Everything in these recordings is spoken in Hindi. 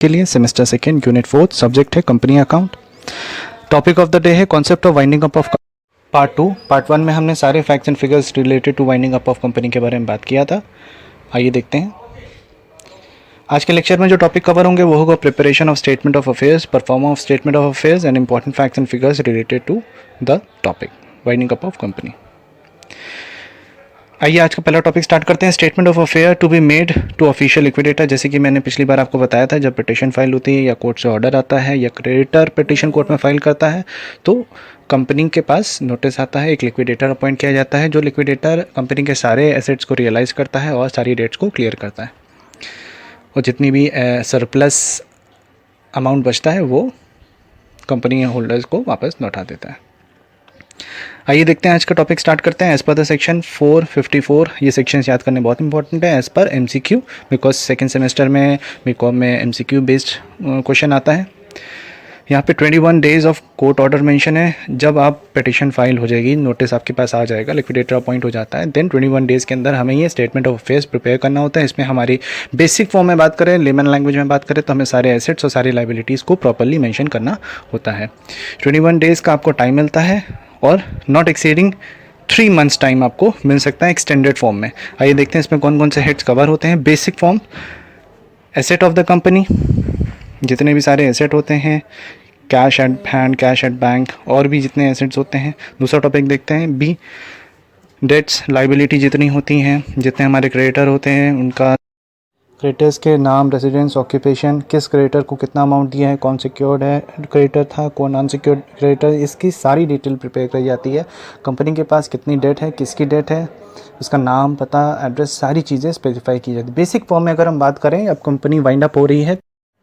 के लिए सेमेस्टर सेकेंड यूनिट 4 सब्जेक्ट है company account. Topic of the day है concept of winding up of part 2। Part 1 में हमने सारे facts and figures related to winding up of company के बारे में बात किया था। आइए देखते हैं आज के लेक्चर में जो टॉपिक कवर होंगे वो होगा preparation of statement of affairs, performance of statement of affairs and important facts and figures related to the topic winding up of company. आइए आज का पहला टॉपिक स्टार्ट करते हैं। Statement of affair to be made to official liquidator. जैसे कि मैंने पिछली बार आपको बताया था, जब पिटीशन फाइल होती है या कोर्ट से ऑर्डर आता है या क्रेडिटर पिटीशन कोर्ट में फाइल करता है तो कंपनी के पास नोटिस आता है, एक लिक्विडेटर अपॉइंट किया जाता है जो लिक्विडेटर कंपनी के सारे एसेट्स को रियलाइज़ करता है और सारी डेट्स को क्लियर करता है और जितनी भी सरप्लस अमाउंट बचता है वो कंपनी होल्डर्स को वापस लौटा देता है। आइए देखते हैं आज का टॉपिक स्टार्ट करते हैं। एज पर द सेक्शन 454, ये सेक्शंस याद करने बहुत इंपॉर्टेंट है as per MCQ, because second semester में बीकॉम में एमसीक्यू बेस्ड क्वेश्चन आता है। यहाँ पे 21 days of court order mention है। जब आप पिटीशन फाइल हो जाएगी, नोटिस आपके पास आ जाएगा, लिक्विडेटर अपॉइंट हो जाता है, देन 21 डेज़ के अंदर हमें ये स्टेटमेंट ऑफ अफेयर्स प्रिपेयर करना होता है। इसमें हमारी बेसिक फॉर्म में बात करें, लेमन लैंग्वेज में बात करें तो हमें सारे एसेट्स और सारी लाइबिलिटीज़ को प्रॉपरली मेंशन करना होता है। 21 डेज़ का आपको टाइम मिलता है और नॉट एक्सीडिंग 3 मंथ्स टाइम आपको मिल सकता है एक्सटेंडेड फॉर्म में। आइए देखते हैं इसमें कौन कौन से हेड्स कवर होते हैं। Basic form, asset of the company, जितने भी सारे एसेट होते हैं, cash at hand, cash at bank और भी जितने एसेट्स होते हैं। दूसरा टॉपिक देखते हैं बी, डेट्स, लाइबिलिटी जितनी होती हैं, जितने हमारे क्रेडिटर होते हैं उनका, क्रेडिटर्स के नाम, रेजिडेंस, ऑक्यूपेशन, किस क्रेडिटर को कितना अमाउंट दिया है, कौन सिक्योर्ड है क्रेडिटर था, कौन अनसिक्योर्ड क्रेडिटर, इसकी सारी डिटेल प्रिपेयर करी जाती है। कंपनी के पास कितनी डेट है, किसकी डेट है, उसका नाम, पता, एड्रेस, सारी चीज़ें स्पेसिफाई की जाती है। बेसिक फॉर्म में अगर हम बात करें, अब कंपनी वाइंड अप हो रही है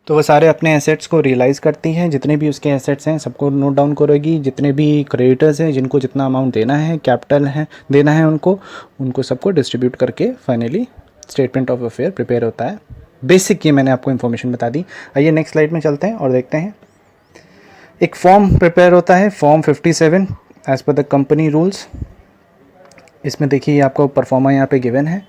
तो वो सारे अपने एसेट्स को रियलाइज़ करती है। जितने भी उसके एसेट्स हैं सबको नोट डाउन करेगी, जितने भी क्रेडिटर्स हैं जिनको जितना अमाउंट देना है, कैपिटल है देना है उनको सबको डिस्ट्रीब्यूट करके finally statement of affair prepare होता है। बेसिक ये मैंने आपको इन्फॉर्मेशन बता दी। आइए नेक्स्ट स्लाइड में चलते हैं और देखते हैं। एक फॉर्म प्रिपेयर होता है, form 57 as per the company rules. इसमें देखिए आपको परफॉर्मा यहाँ पे गिवन है,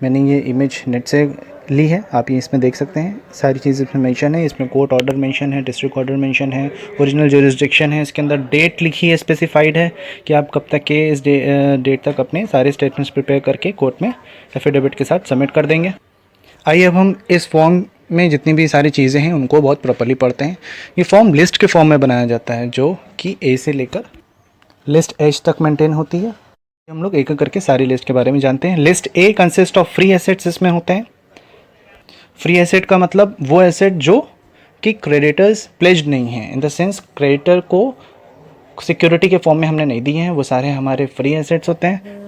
मैंने ये इमेज नेट से ली है, आप ये इसमें देख सकते हैं। सारी चीज़ इसमें मेंशन है, इसमें कोर्ट ऑर्डर मेंशन है, डिस्ट्रिक्ट ऑर्डर मेंशन है, ओरिजिनल जुरिस्डिक्शन है, इसके अंदर डेट लिखी है, स्पेसिफाइड है कि आप कब तक के इस डेट तक अपने सारे स्टेटमेंट्स प्रिपेयर करके कोर्ट में एफिडेविट के साथ सबमिट कर देंगे। आइए अब हम इस फॉर्म में जितनी भी सारी चीज़ें हैं उनको बहुत प्रॉपर्ली पढ़ते हैं। ये फॉर्म लिस्ट के फॉर्म में बनाया जाता है जो कि ए से लेकर लिस्ट एच तक मेंटेन होती है। हम लोग एक एक करके सारी लिस्ट के बारे में जानते हैं। List A consist of free assets इसमें होते हैं। फ्री एसेट का मतलब वो एसेट जो कि क्रेडिटर्स प्लेज्ड नहीं हैं, इन द सेंस क्रेडिटर को सिक्योरिटी के फॉर्म में हमने नहीं दिए हैं, वो सारे हमारे फ्री एसेट्स होते हैं।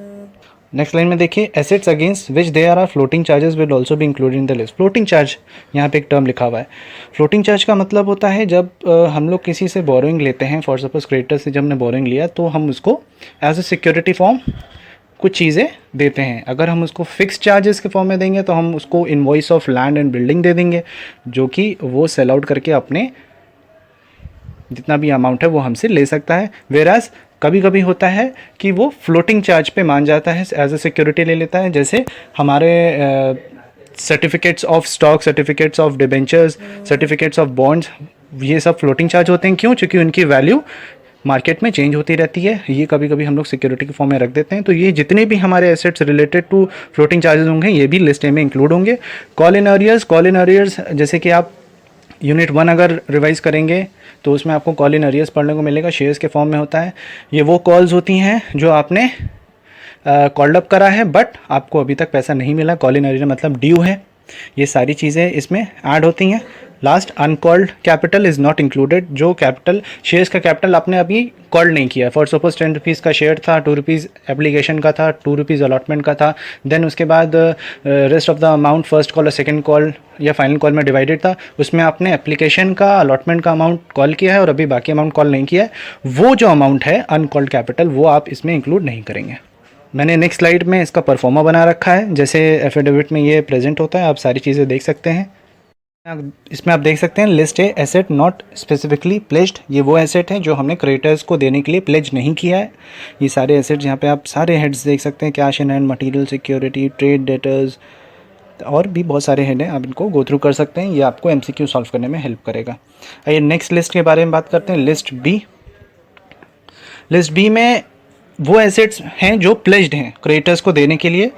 नेक्स्ट लाइन में देखिए, assets against which there are floating charges will also be included in the list. Floating charge, यहाँ पे एक टर्म लिखा हुआ है। फ्लोटिंग चार्ज का मतलब होता है जब हम लोग किसी से बोरोइंग लेते हैं, फॉर सपोज क्रेडिटर से जब हमने बोरोइंग लिया तो हम उसको एज ए सिक्योरिटी फॉर्म कुछ चीज़ें देते हैं। अगर हम उसको फिक्स चार्जेस के फॉर्म में देंगे तो हम उसको invoice of land and building दे देंगे जो कि वो सेल आउट करके अपने जितना भी अमाउंट है वो हमसे ले सकता है। वेराज कभी कभी होता है कि वो फ्लोटिंग चार्ज पे मान जाता है, एज ए सिक्योरिटी ले लेता है। जैसे हमारे certificates of stock, certificates of debentures, certificates of bonds, ये सब फ्लोटिंग चार्ज होते हैं। क्यों? क्योंकि उनकी वैल्यू मार्केट में चेंज होती रहती है। ये कभी कभी हम लोग सिक्योरिटी के फॉर्म में रख देते हैं। तो ये जितने भी हमारे assets related to floating charges होंगे ये भी लिस्ट ए में इंक्लूड होंगे। कॉल इन अरियर्स, जैसे कि आप यूनिट 1 अगर रिवाइज करेंगे तो उसमें आपको कॉल इन अरियर्स पढ़ने को मिलेगा, शेयर्स के फॉर्म में होता है। ये वो कॉल्स होती हैं जो आपने कॉल्ड अप करा है बट आपको अभी तक पैसा नहीं मिला, कॉल इन अरियर मतलब ड्यू है। ये सारी चीज़ें इसमें ऐड होती हैं। Last, uncalled capital is not included. जो कैपिटल, शेयर्स का कैपिटल आपने अभी कॉल्ड नहीं किया, फॉर सपोज 10 रुपीज़ का शेयर था, 2 रुपीज़ एप्लीकेशन का था, 2 रुपीज़ अलॉटमेंट का था, देन उसके बाद rest of the amount first call और सेकंड कॉल या फाइनल कॉल में डिवाइडेड था, उसमें आपने एप्लीकेशन का, अलॉटमेंट का अमाउंट कॉल किया है और अभी बाकी अमाउंट कॉल नहीं किया है। वो जो अमाउंट है अनकॉल्ड कैपिटल वो आप इसमें इंक्लूड नहीं करेंगे। मैंने नेक्स्ट स्लाइड में इसका परफॉर्मा बना रखा है, जैसे एफिडेविट में ये प्रेजेंट होता है, आप सारी चीज़ें देख सकते हैं। इसमें आप देख सकते हैं list A asset not specifically pledged. ये वो एसेट है जो हमने क्रेडिटर्स को देने के लिए प्लेज नहीं किया है। ये सारे एसेट्स यहाँ पे आप सारे हेड्स देख सकते हैं, cash in hand, material security, trade debtors, और भी बहुत सारे हेड हैं, आप इनको गो थ्रू कर सकते हैं, ये आपको MCQ सॉल्व करने में हेल्प करेगा। आइए नेक्स्ट लिस्ट के बारे में बात करते हैं, लिस्ट बी। लिस्ट बी में वो एसेट्स हैं जो प्लेज्ड हैं क्रेडिटर्स को देने के लिए।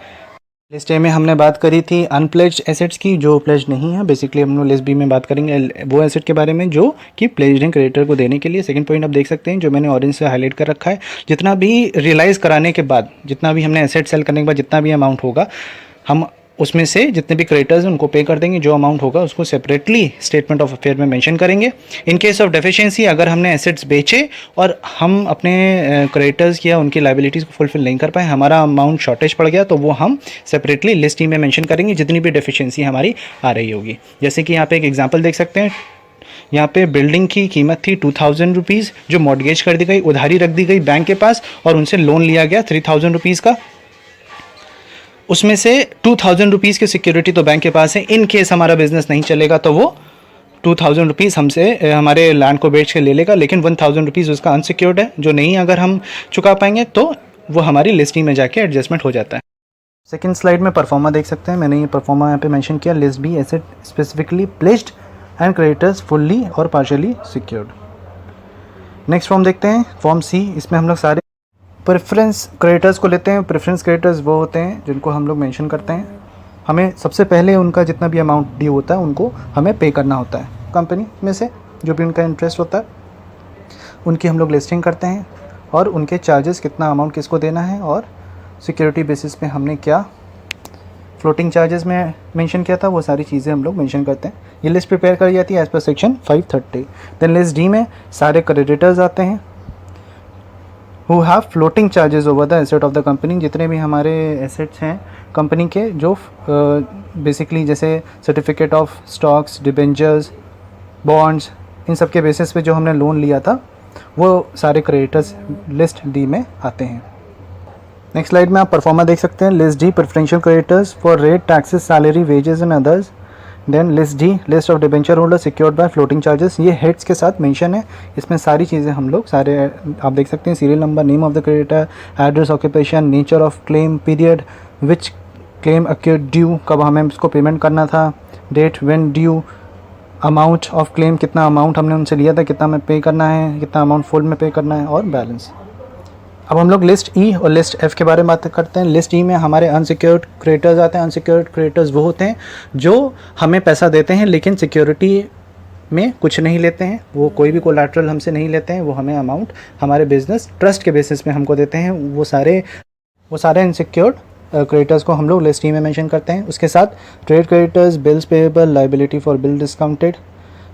लिस्ट ए में हमने बात करी थी अनप्लेज्ड एसेट्स की, जो प्लेज्ड नहीं है। बेसिकली हम लोग लिस्ट बी में बात करेंगे वो एसेट के बारे में जो कि प्लेज्ड हैं क्रेडिटर को देने के लिए। सेकंड पॉइंट आप देख सकते हैं जो मैंने ऑरेंज से हाईलाइट कर रखा है, जितना भी रियलाइज़ कराने के बाद, जितना भी हमने एसेट सेल करने के बाद जितना भी अमाउंट होगा, हम उसमें से जितने भी क्रेडिटर्स हैं उनको पे कर देंगे। जो अमाउंट होगा उसको सेपरेटली स्टेटमेंट ऑफ अफेयर में मेंशन करेंगे। इन केस ऑफ डेफिशिएंसी, अगर हमने एसेट्स बेचे और हम अपने क्रेडिटर्स या उनकी लाइबिलिटीज़ को फुलफिल नहीं कर पाए, हमारा अमाउंट शॉर्टेज पड़ गया, तो वो हम सेपरेटली लिस्ट ई में मेंशन करेंगे जितनी भी डेफिशिएंसी हमारी आ रही होगी। जैसे कि यहाँ पे एक एग्जाम्पल देख सकते हैं, यहाँ पे बिल्डिंग की कीमत थी 2000 रुपीज़, जो मॉर्गेज कर दी गई, उधारी रख दी गई बैंक के पास, और उनसे लोन लिया गया 3000 रुपीज़ का। उसमें से 2000 रुपीज़ की सिक्योरिटी तो बैंक के पास है, इन केस हमारा बिजनेस नहीं चलेगा तो वो 2000 रुपीज़ हमसे हमारे लैंड को बेच के ले लेगा, लेकिन 1000 रुपीज़ उसका अनसिक्योर्ड है, जो नहीं अगर हम चुका पाएंगे तो वो हमारी लिस्टिंग में जाके एडजस्टमेंट हो जाता है। सेकंड स्लाइड में परफॉर्मा देख सकते हैं, मैंने ये परफॉर्मा यहाँ पे मेंशन किया, list B asset specifically pledged and creditors fully और पार्शियली सिक्योर्ड। नेक्स्ट फॉर्म देखते हैं, फॉर्म सी। इसमें हम लोग सारे प्रेफरेंस क्रेडिटर्स को लेते हैं। प्रेफरेंस क्रेडिटर्स वो होते हैं जिनको हम लोग मेंशन करते हैं, हमें सबसे पहले उनका जितना भी अमाउंट ड्यू होता है उनको हमें पे करना होता है। कंपनी में से जो भी उनका इंटरेस्ट होता है उनकी हम लोग लिस्टिंग करते हैं, और उनके चार्जेस, कितना अमाउंट किसको देना है, और सिक्योरिटी बेसिस पे हमने क्या फ्लोटिंग चार्जेस में मेंशन किया था, वो सारी चीज़ें हम लोग मेंशन करते हैं। ये लिस्ट प्रिपेयर करी जाती है एज पर सेक्शन 530। देन लिस्ट डी में सारे क्रेडिटर्स आते हैं who have floating charges over the asset of the company। जितने भी हमारे एसेट्स हैं कंपनी के, जो बेसिकली जैसे certificate of stocks, debentures, bonds, इन सब के बेसिस पे जो हमने लोन लिया था, वो सारे क्रेडिटर्स लिस्ट डी में आते हैं। नेक्स्ट स्लाइड में आप परफॉर्मा देख सकते हैं, list D preferential creditors for rate, taxes, salary, wages and others. Then list D list of debenture holder secured by floating charges. ये हेड्स के साथ मेंशन है, इसमें सारी चीज़ें हम लोग सारे आप देख सकते हैं, serial number, name of the creditor, address, occupation, nature of claim, period which claim accrued due, कब हमें इसको पेमेंट करना था, date when due, amount of claim, कितना अमाउंट हमने उनसे लिया था, कितना हमें पे करना है, कितना अमाउंट फुल में पे करना है, और बैलेंस। अब हम लोग लिस्ट ई और लिस्ट एफ़ के बारे में बात करते हैं। लिस्ट ई में हमारे अनसिक्योर्ड क्रेडिटर्स आते हैं। अनसिक्योर्ड क्रेडिटर्स वो होते हैं जो हमें पैसा देते हैं लेकिन सिक्योरिटी में कुछ नहीं लेते हैं, वो कोई भी कोलैटरल हमसे नहीं लेते हैं, वो हमें अमाउंट हमारे बिजनेस ट्रस्ट के बेसिस पे हमको देते हैं। वो सारे अनसिक्योर्ड क्रेडिटर्स को हम लोग लिस्ट ई में मेंशन करते हैं। उसके साथ trade creditors, bills payable, liability for bill discounted,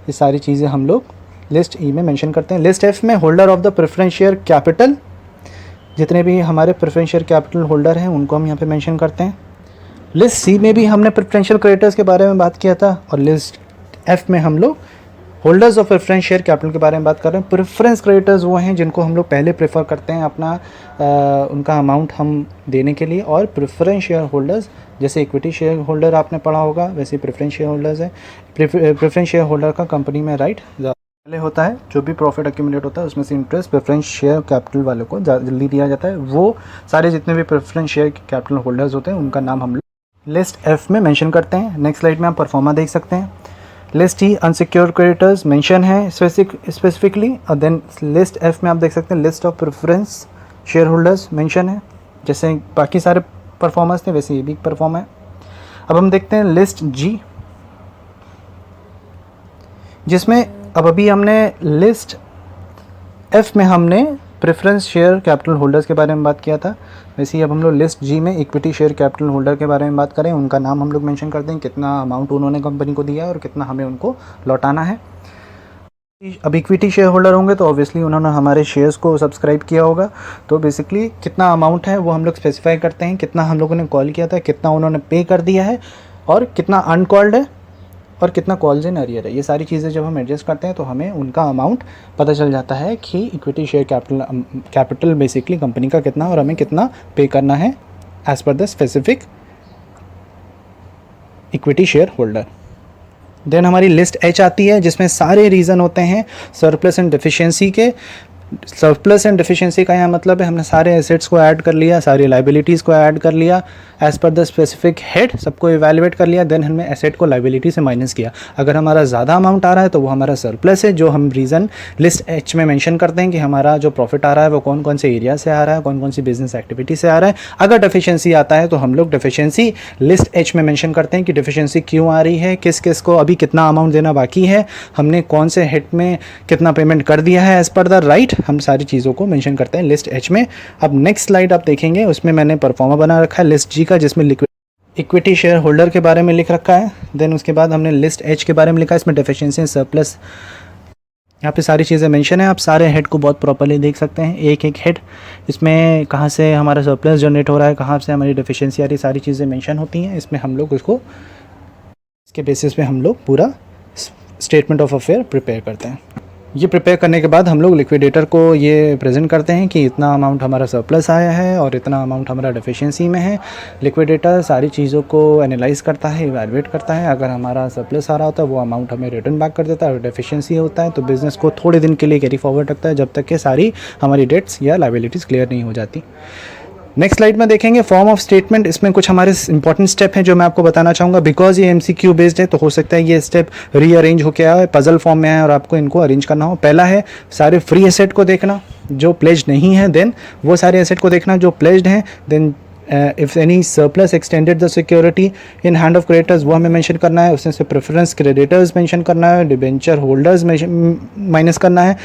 ये सारी चीज़ें हम लोग लिस्ट ई में मेंशन करते हैं। लिस्ट एफ में holder of the preference share capital, जितने भी हमारे प्रेफरेंशियल कैपिटल होल्डर हैं उनको हम यहाँ पे मेंशन करते हैं। लिस्ट सी में भी हमने प्रेफरेंशियल क्रेडिटर्स के बारे में बात किया था, और लिस्ट एफ में हम लोग holders of preference share capital के बारे में बात कर रहे हैं। प्रेफरेंस क्रेडिटर्स वो हैं जिनको हम लोग पहले प्रेफर करते हैं अपना उनका अमाउंट हम देने के लिए, और प्रेफरेंस शेयर होल्डर्स जैसे इक्विटी शेयर होल्डर आपने पढ़ा होगा वैसे प्रेफरेंस शेयर होल्डर्स हैं। प्रेफरेंस शेयर होल्डर का कंपनी में राइट पहले होता है, जो भी प्रॉफिट एक्यूमुलेट होता है उसमें से इंटरेस्ट प्रेफरेंस शेयर कैपिटल वालों को जल्दी दिया जाता है। वो सारे जितने भी प्रेफरेंस शेयर कैपिटल होल्डर्स होते हैं उनका नाम हम लोग लिस्ट एफ में मेंशन करते हैं। नेक्स्ट स्लाइड में आप परफॉर्मा देख सकते हैं। लिस्ट ई अनसिक्योर्ड क्रेडिटर्स मेंशन है स्पेसिफिकली, और देन लिस्ट एफ में आप देख सकते हैं list of preference share holders mention है। जैसे बाकी सारे परफॉर्मेंस थे वैसे ये भी परफॉर्म है। अब हम देखते हैं लिस्ट जी, जिसमें अब अभी हमने लिस्ट एफ में हमने प्रेफरेंस शेयर कैपिटल होल्डर्स के बारे में बात किया था, वैसे ही अब हम लोग लिस्ट जी में इक्विटी शेयर कैपिटल होल्डर के बारे में बात करें। उनका नाम हम लोग मेंशन करते हैं, कितना अमाउंट उन्होंने कंपनी को दिया है और कितना हमें उनको लौटाना है। अब इक्विटी शेयर होल्डर होंगे तो ऑब्वियसली उन्होंने हमारे शेयर्स को सब्सक्राइब किया होगा, तो बेसिकली कितना अमाउंट है वो हम लोग स्पेसिफाई करते हैं, कितना हम लोगों ने कॉल किया था, कितना उन्होंने पे कर दिया है, और कितना अनकॉल्ड है और कितना कॉल्स इन अरियर है। ये सारी चीज़ें जब हम एडजस्ट करते हैं तो हमें उनका अमाउंट पता चल जाता है कि equity share capital basically company का कितना और हमें कितना पे करना है as per the specific equity share holder. Then हमारी लिस्ट एच आती है जिसमें सारे रीज़न होते हैं सरप्लस एंड डेफिशिएंसी के, सरप्लस एंड डिफिशिएंसी का यहाँ मतलब है हमने सारे एसेट्स को ऐड कर लिया, सारी लाइबिलिटीज़ को ऐड कर लिया, as per the specific head सबको इवैल्यूएट कर लिया, देन हमने एसेट को लाइबिलिटी से माइनस किया। अगर हमारा ज़्यादा अमाउंट आ रहा है तो वो हमारा सरप्लस है, जो हम रीज़न लिस्ट एच में मेंशन करते हैं कि हमारा जो प्रॉफिट आ रहा है वो कौन कौन से एरिया से आ रहा है, कौन कौन सी बिजनेस एक्टिविटी से आ रहा है। अगर डेफिशिएंसी आता है तो हम लोग डेफिशिएंसी लिस्ट एच में मेंशन करते हैं कि डेफिशिएंसी क्यों आ रही है, किस किस को अभी कितना अमाउंट देना बाकी है, हमने कौन से हेड में कितना पेमेंट कर दिया है एज पर द राइट, हम सारी चीज़ों को मेंशन करते हैं लिस्ट एच में। अब नेक्स्ट स्लाइड आप देखेंगे, उसमें मैंने परफॉर्मा बना रखा है लिस्ट जी का, जिसमें इक्विटी शेयर होल्डर के बारे में लिख रखा है। देन उसके बाद हमने लिस्ट एच के बारे में लिखा है, इसमें डेफिशिएंसी सरप्लस, यहाँ पे सारी चीज़ें मेंशन है। आप सारे हेड को बहुत प्रॉपर्ली देख सकते हैं, एक एक हेड, इसमें कहाँ से हमारा सरप्लस जनरेट हो रहा है, कहाँ से हमारी डेफिशिएंसी आ रही, सारी चीज़ें मेंशन होती हैं। इसमें हम लोग उसको, इसके बेसिस पे हम लोग पूरा स्टेटमेंट ऑफ अफेयर प्रिपेयर करते हैं। ये प्रिपेयर करने के बाद हम लोग लिक्विडेटर को ये प्रेजेंट करते हैं कि इतना अमाउंट हमारा सरप्लस आया है और इतना अमाउंट हमारा डेफिशिएंसी में है। लिक्विडेटर सारी चीज़ों को एनालाइज करता है, इवैल्यूएट करता है। अगर हमारा सरप्लस आ रहा होता है वो अमाउंट हमें रिटर्न बैक कर देता है, और डेफिशिएंसी होता है तो बिज़नेस को थोड़े दिन के लिए कैरी फॉरवर्ड रखता है, जब तक कि सारी हमारी डेट्स या लायबिलिटीज़ क्लियर नहीं हो जाती। नेक्स्ट स्लाइड में देखेंगे फॉर्म ऑफ स्टेटमेंट। इसमें कुछ हमारे इंपॉर्टेंट स्टेप हैं जो मैं आपको बताना चाहूँगा। बिकॉज ये एमसीक्यू बेस्ड है तो हो सकता है ये स्टेप रीअरेंज हो गया है, पजल फॉर्म में है और आपको इनको अरेंज करना हो। पहला है सारे फ्री एसेट को देखना जो प्लेज्ड नहीं है, देन वो सारे एसेट को देखना जो प्लेज्ड हैं, then if any surplus extended the security in hand of creditors वो हमें मेंशन करना है, उसमें से प्रेफरेंस क्रेडिटर्स मेंशन करना है, डिबेंचर होल्डर्स माइनस करना है,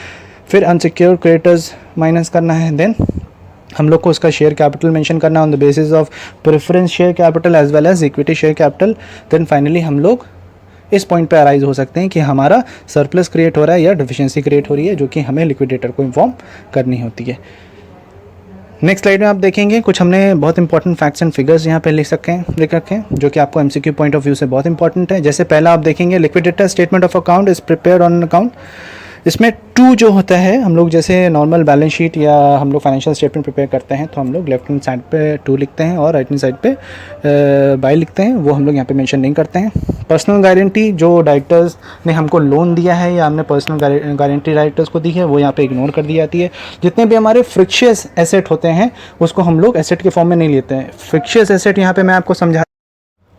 फिर अनसिक्योर्ड क्रेडिटर्स माइनस करना है, देन हम लोग को उसका शेयर कैपिटल मेंशन करना on the basis of preference share capital as well as equity share capital. Then finally हम लोग इस पॉइंट पे अराइज हो सकते हैं कि हमारा सरप्लस क्रिएट हो रहा है या डेफिशिएंसी क्रिएट हो रही है, जो कि हमें लिक्विडेटर को इन्फॉर्म करनी होती है। नेक्स्ट स्लाइड में आप देखेंगे कुछ हमने बहुत इंपॉर्टेंट फैक्ट्स एंड फिगर्स यहाँ पे लिख रखे हैं जो कि आपको एमसीक्यू पॉइंट ऑफ व्यू से बहुत इंपॉर्टेंट है। जैसे पहला आप देखेंगे liquidator statement of account is prepared on account. इसमें टू जो होता है, हम लोग जैसे नॉर्मल बैलेंस शीट या हम लोग फाइनेंशियल स्टेटमेंट प्रिपेयर करते हैं तो हम लोग लेफ्ट हैंड साइड पे टू लिखते हैं और राइट हैंड साइड पे बाय लिखते हैं, वो हम लोग यहाँ पे मेंशन नहीं करते हैं। पर्सनल गारंटी जो डायरेक्टर्स ने हमको लोन दिया है या हमने पर्सनल गारंटी डायरेक्टर्स को दी है वो यहाँ पे इग्नोर कर दी जाती है। जितने भी हमारे फ्रिक्शियस एसेट होते हैं उसको हम लोग एसेट के फॉर्म में नहीं लेते हैं। फ्रिक्शियस एसेट यहाँ पे मैं आपको समझा,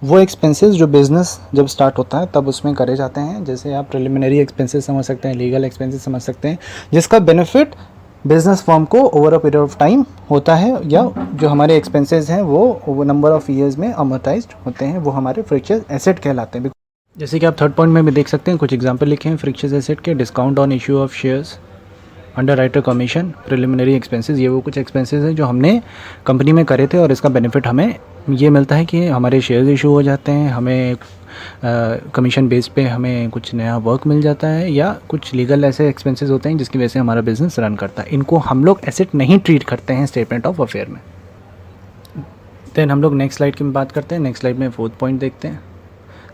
वो एक्सपेंसेस जो बिज़नेस जब स्टार्ट होता है तब उसमें करे जाते हैं। जैसे आप प्रिलिमिनरी एक्सपेंसेस समझ सकते हैं, लीगल एक्सपेंसेस समझ सकते हैं, जिसका बेनिफिट बिजनेस फर्म को over a period of time होता है, या जो हमारे एक्सपेंसेस हैं वो नंबर ऑफ ईयर्स में अमोर्टाइज्ड होते हैं, वो हमारे फ्रिक्शियस एसेट कहलाते हैं। जैसे कि आप थर्ड पॉइंट में भी देख सकते हैं, कुछ एग्जाम्पल लिखे हैं फ्रिक्शियस एसेट के। Discount on issue of shares, under writer commission, preliminary expenses, ये वो कुछ एक्सपेंसेस हैं जो हमने कंपनी में करे थे और इसका बेनिफिट हमें ये मिलता है कि हमारे शेयर्स इशू हो जाते हैं, हमें कमीशन बेस पे हमें कुछ नया वर्क मिल जाता है, या कुछ लीगल ऐसे एक्सपेंसेस होते हैं जिसकी वजह से हमारा बिजनेस रन करता है। इनको हम लोग एसेट नहीं ट्रीट करते हैं स्टेटमेंट ऑफ अफेयर में। देन हम लोग नेक्स्ट स्लाइड की बात करते हैं। नेक्स्ट स्लाइड में फोर्थ पॉइंट देखते हैं।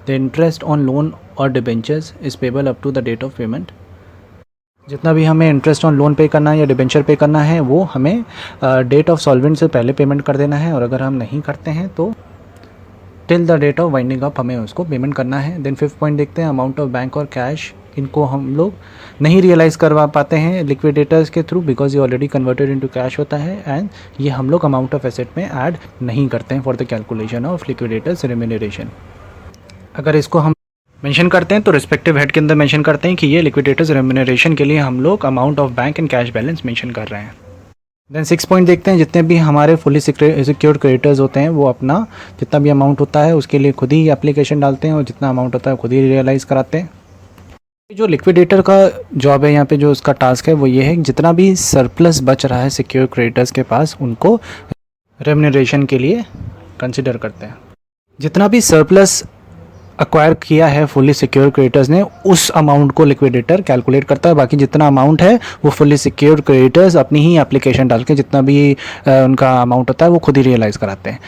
द इंटरेस्ट ऑन लोन और debentures is payable up to the date of payment. जितना भी हमें इंटरेस्ट ऑन लोन पे करना है या डिबेंचर पे करना है वो हमें डेट ऑफ सॉल्वेंट से पहले पेमेंट कर देना है, और अगर हम नहीं करते हैं तो till the date of winding up हमें उसको पेमेंट करना है। देन फिफ्थ पॉइंट देखते हैं, अमाउंट ऑफ बैंक और कैश। इनको हम लोग नहीं रियलाइज़ करवा पाते हैं लिक्विडेटर्स के थ्रू, बिकॉज ये ऑलरेडी कन्वर्टेड इनटू कैश होता है, एंड ये हम लोग अमाउंट ऑफ एसेट में ऐड नहीं करते हैं for the calculation of liquidators remuneration. अगर इसको हम मेंशन करते हैं तो रिस्पेक्टिव हेड के अंदर मेंशन करते हैं कि ये लिक्विडेटर्स रेम्यूनरेशन के लिए हम लोग amount of bank and cash balance mention कर रहे हैं। देन 6 पॉइंट देखते हैं, जितने भी हमारे फुली सिक्योर्ड क्रेडिटर्स होते हैं वो अपना जितना भी अमाउंट होता है उसके लिए खुद ही एप्लीकेशन डालते हैं और जितना अमाउंट होता है खुद ही रियलाइज़ कराते हैं। जो लिक्विडेटर का जॉब है यहाँ पे, जो उसका टास्क है वो ये है कि जितना भी सरप्लस बच रहा है सिक्योर क्रेडिटर्स के पास उनको रेम्यूनरेशन के लिए कंसिडर करते हैं। जितना भी सरप्लस एक्वायर किया है फुली सिक्योर क्रेडिटर्स ने उस अमाउंट को लिक्विडेटर कैलकुलेट करता है। बाकी जितना अमाउंट है वो फुली सिक्योर क्रेडिटर्स अपनी ही एप्लीकेशन डाल के जितना भी उनका अमाउंट होता है वो खुद ही रियलाइज़ कराते हैं।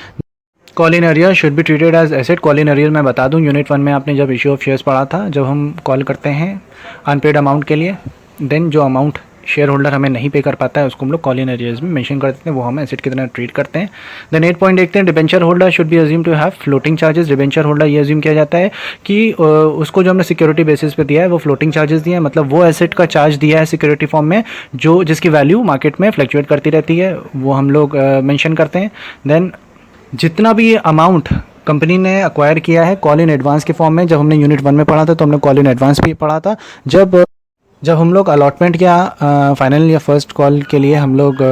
Call in arrear should be treated as asset. Call in arrear मैं बता दूं, यूनिट 1 में आपने जब इशू ऑफ शेयर्स पढ़ा था, जब हम कॉल करते हैं अनपेड अमाउंट के लिए, देन जो अमाउंट शेयर होल्डर हमें नहीं पे कर पाता है उसको हम लोग कॉल इन एरियर्स में मेंशन कर देते हैं, वो हम एसेट की तरह ट्रीट करते हैं। देन 8 पॉइंट देखते हैं, debenture holder should be assume to have floating charges. Debenture holder ये अज्यूम किया जाता है कि उसको जो हमने सिक्योरिटी बेसिस पे दिया है वो फ्लोटिंग चार्जेस दिए हैं, मतलब वो एसेट का चार्ज दिया है सिक्योरिटी फॉर्म में जो जिसकी वैल्यू मार्केट में फ्लक्चुएट करती रहती है, वो हम लोग मेंशन करते हैं। देन जितना भी अमाउंट कंपनी ने अक्वायर किया है कॉल इन एडवांस के फॉर्म में, जब हमने यूनिट 1 में पढ़ा था तो हमने कॉल इन एडवांस भी पढ़ा था। जब हम लोग अलॉटमेंट या फाइनल या फर्स्ट कॉल के लिए हम लोग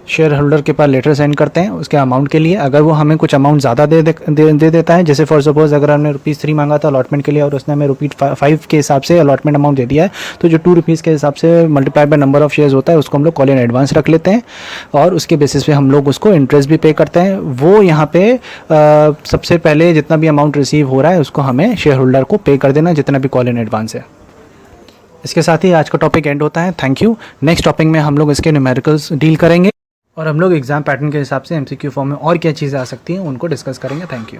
शेयर होल्डर के पास लेटर सेंड करते हैं उसके अमाउंट के लिए, अगर वो हमें कुछ अमाउंट ज़्यादा दे देता है, जैसे फॉर सपोज अगर हमने ₹3 मांगा था अलॉटमेंट के लिए और उसने हमें ₹5 के हिसाब से अलॉटमेंट अमाउंट दे दिया है, तो जो ₹2 के हिसाब से multiply by number of shares होता है उसको हम लोग कॉल इन एडवांस रख लेते हैं और उसके बेसिस पे हम लोग उसको इंटरेस्ट भी पे करते हैं। वो यहाँ पे सबसे पहले जितना भी अमाउंट रिसीव हो रहा है उसको हमें शेयर होल्डर को पे कर देना, जितना भी कॉल इन एडवांस है। इसके साथ ही आज का टॉपिक एंड होता है। Thank you. नेक्स्ट टॉपिक में हम लोग इसके न्यूमेरिकल्स डील करेंगे और हम लोग एग्जाम पैटर्न के हिसाब से एमसीक्यू फॉर्म में और क्या चीज़ें आ सकती हैं उनको डिस्कस करेंगे। Thank you.